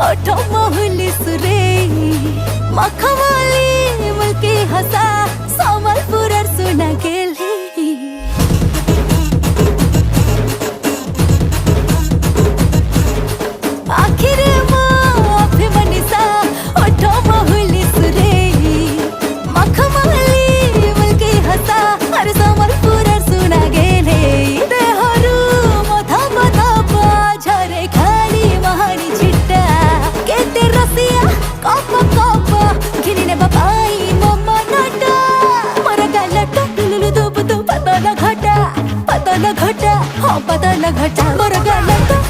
ओठो महुली सुरे मखमली मुल्की हसा समलपुर सुना गेली आखिर माफी मनीषा ओठो महुली सुरे मखमली मुल्की हसा हर समलपुर सुना गेले देहरु मथा मथा झरे खाली महानी छिट्टा केते रसिया कप कप घिनिने बाबाई मम्मा नाटा मर गालटा लुलु दुब दुब पतला घटा हो पतला घटा मर गालटा